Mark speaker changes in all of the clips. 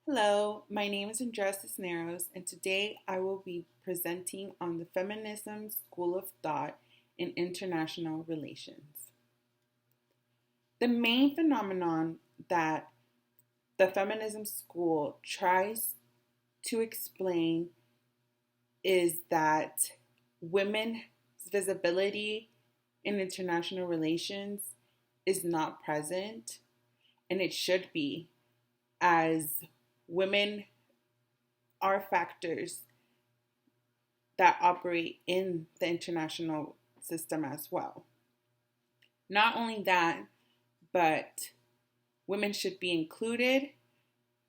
Speaker 1: Hello, my name is Andrea Cisneros, and today I will be presenting on the Feminism School of Thought in International Relations. The main phenomenon that the Feminism School tries to explain is that women's visibility in international relations is not present, and it should be, as women are factors that operate in the international system as well. Not only that, but women should be included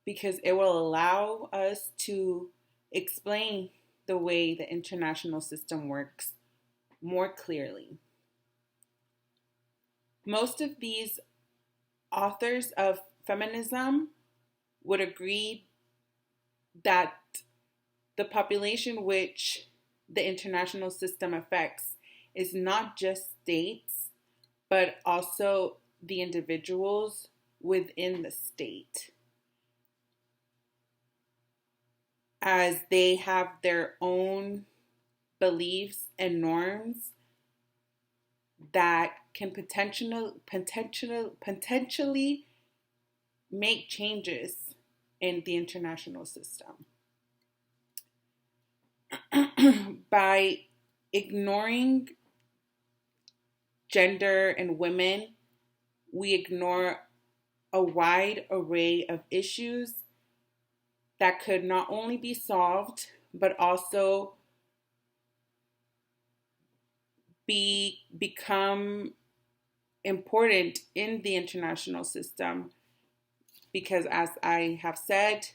Speaker 1: because it will allow us to explain the way the international system works more clearly. Most of these authors of feminism would agree that the population which the international system affects is not just states, but also the individuals within the state, as they have their own beliefs and norms that can potentially make changes in the international system. By ignoring gender and women, we ignore a wide array of issues that could not only be solved, but also become important in the international system. Because as I have said,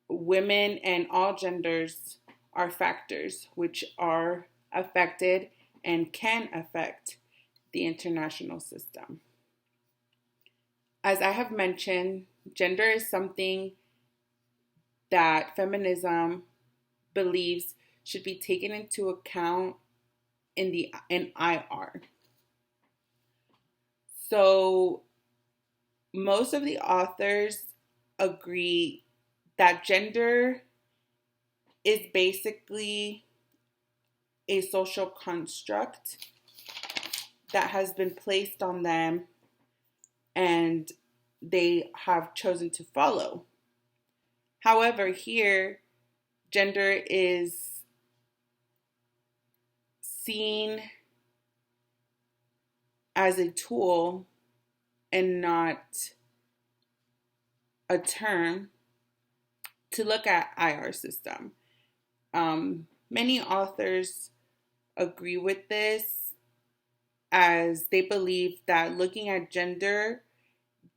Speaker 1: women and all genders are factors which are affected and can affect the international system. As I have mentioned, gender is something that feminism believes should be taken into account in IR. So most of the authors agree that gender is basically a social construct that has been placed on them and they have chosen to follow. However, here, gender is seen as a tool and not a term to look at IR system. Many authors agree with this, as they believe that looking at gender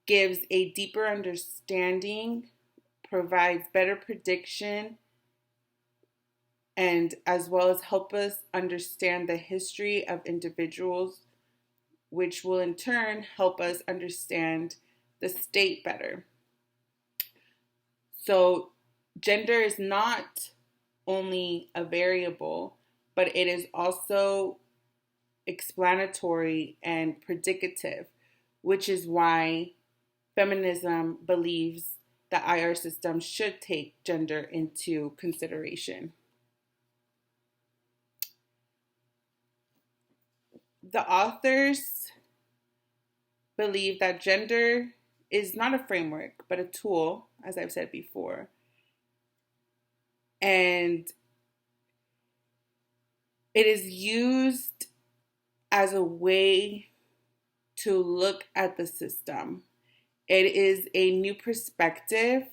Speaker 1: gives a deeper understanding, provides better prediction, and as well as help us understand the history of individuals, which will in turn help us understand the state better. So gender is not only a variable, but it is also explanatory and predicative, which is why feminism believes that IR systems should take gender into consideration. The authors believe that gender is not a framework, but a tool, as I've said before. And it is used as a way to look at the system. It is a new perspective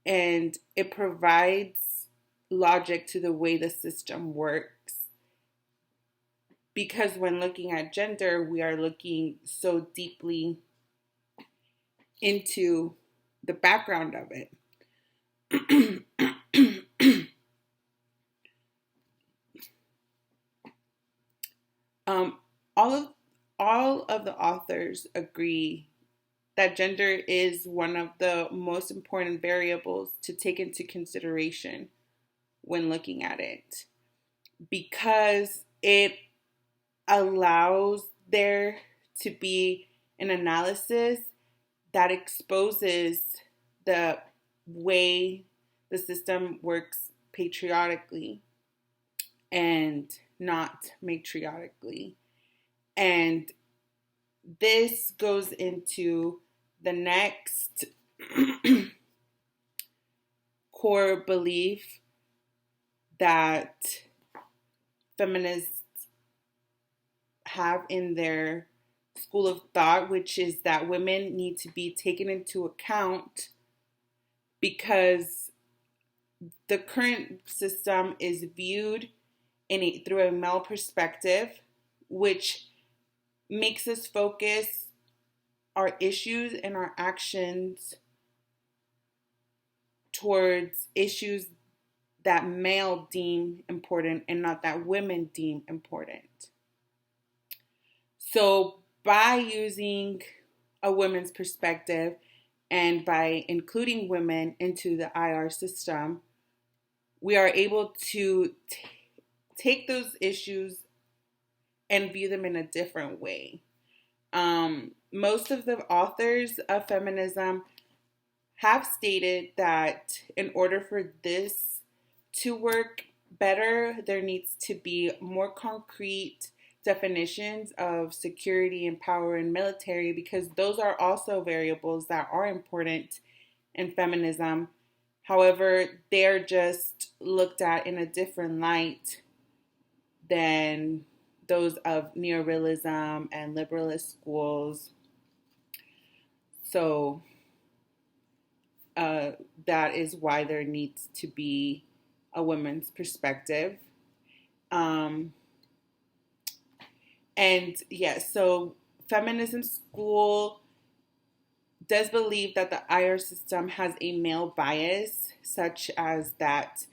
Speaker 1: and it provides logic to the way the system works. Because when looking at gender, we are looking so deeply into the background of it. All of the authors agree that gender is one of the most important variables to take into consideration when looking at it, because it allows there to be an analysis that exposes the way the system works patriotically and not matriotically. And this goes into the next core belief that feminists have in their school of thought, which is that women need to be taken into account because the current system is viewed through a male perspective, which makes us focus our issues and our actions towards issues that male deem important and not that women deem important. So by using a women's perspective and by including women into the IR system, we are able to take those issues and view them in a different way. Most of the authors of feminism have stated that in order for this to work better, there needs to be more concrete definitions of security and power and military, because those are also variables that are important in feminism. However, they're just looked at in a different light than those of neorealism and liberalist schools. So that is why there needs to be a women's perspective. And yes, so feminism school does believe that the IR system has a male bias, such as that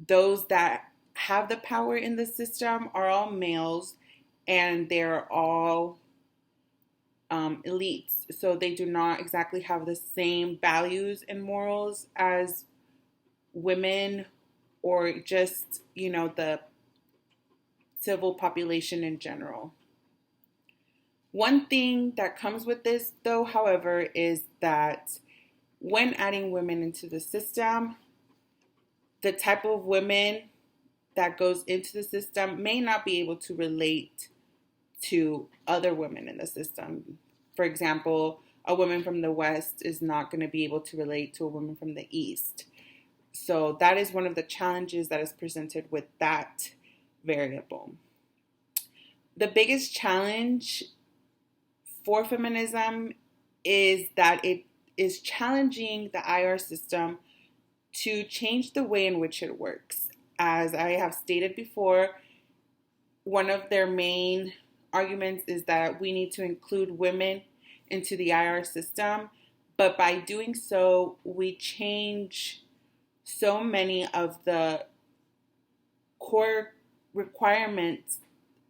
Speaker 1: those that have the power in the system are all males and they're all elites. So they do not exactly have the same values and morals as women or just, the civil population in general. One thing that comes with this, though, however, is that when adding women into the system, the type of women that goes into the system may not be able to relate to other women in the system. For example, a woman from the West is not going to be able to relate to a woman from the East. So that is one of the challenges that is presented with that variable. The biggest challenge for feminism is that it is challenging the IR system to change the way in which it works. As I have stated before, one of their main arguments is that we need to include women into the IR system, but by doing so, we change so many of the core requirements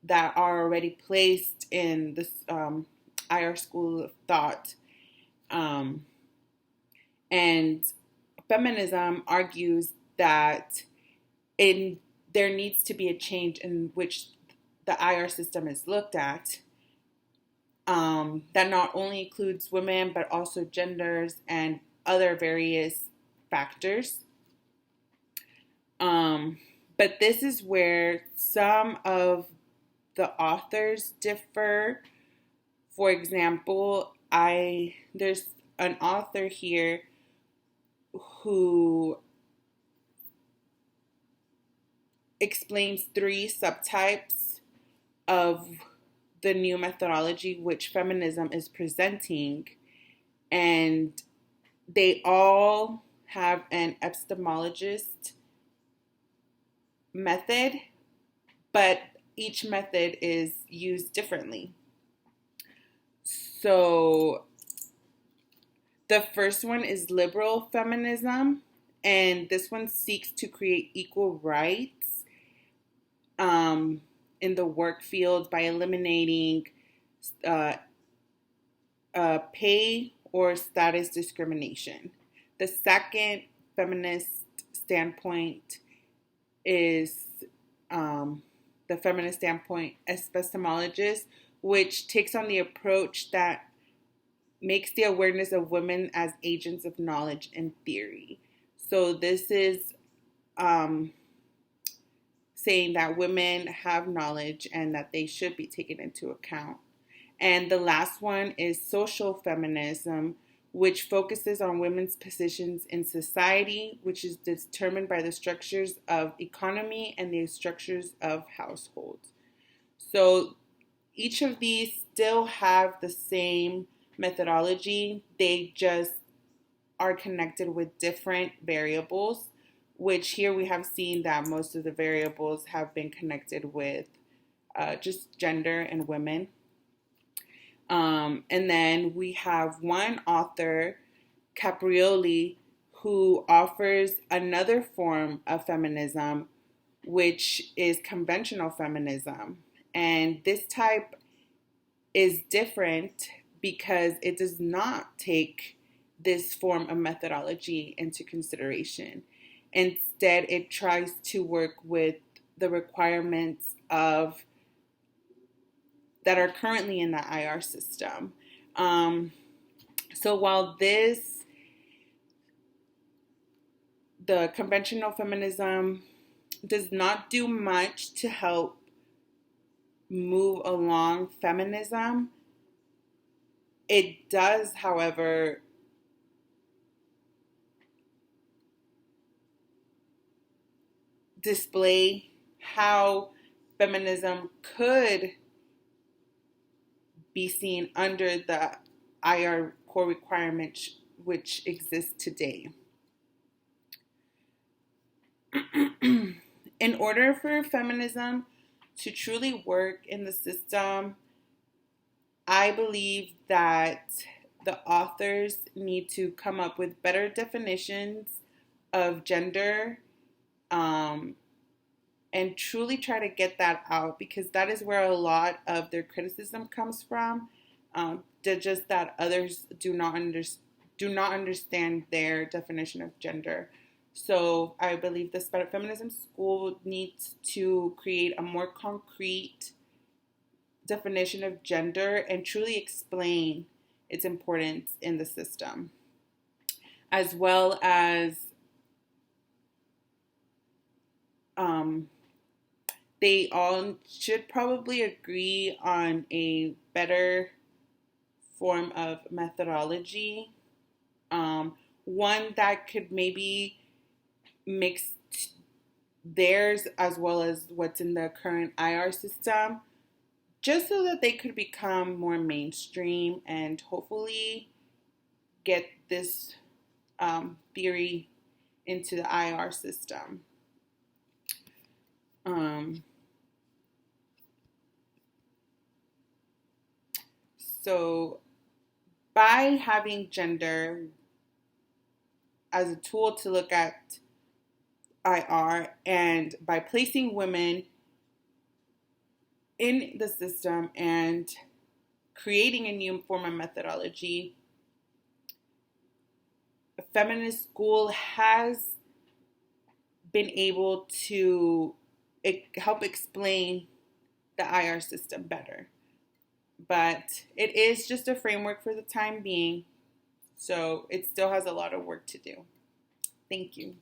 Speaker 1: that are already placed in this IR school of thought. And feminism argues that there needs to be a change in which the IR system is looked at, that not only includes women but also genders and other various factors. But this is where some of the authors differ. For example, there's an author here who explains 3 subtypes of the new methodology which feminism is presenting, and they all have an epistemologist method, but each method is used differently. So the first one is liberal feminism, and this one seeks to create equal rights in the work field by eliminating pay or status discrimination. The second feminist standpoint is the feminist standpoint epistemologist, which takes on the approach that makes the awareness of women as agents of knowledge and theory. So this is um, saying that women have knowledge and that they should be taken into account. And the last one is social feminism, which focuses on women's positions in society, which is determined by the structures of economy and the structures of households. So each of these still have the same methodology, they just are connected with different variables, which here we have seen that most of the variables have been connected with just gender and women. And then we have one author, Caprioli, who offers another form of feminism, which is conventional feminism. And this type is different because it does not take this form of methodology into consideration. Instead, it tries to work with the requirements of that are currently in the IR system. So while the conventional feminism does not do much to help move along feminism, it does, however, display how feminism could be seen under the IR core requirements which exist today. In order for feminism to truly work in the system, I believe that the authors need to come up with better definitions of gender, and truly try to get that out, because that is where a lot of their criticism comes from. Just that others do not understand their definition of gender. So I believe the feminism school needs to create a more concrete definition of gender and truly explain its importance in the system, as well as they all should probably agree on a better form of methodology, one that could maybe mix theirs as well as what's in the current IR system, just so that they could become more mainstream and hopefully get this theory into the IR system. So by having gender as a tool to look at IR, and by placing women in the system and creating a new form of methodology, a feminist school has been able to help explain the IR system better. But it is just a framework for the time being, so it still has a lot of work to do. Thank you.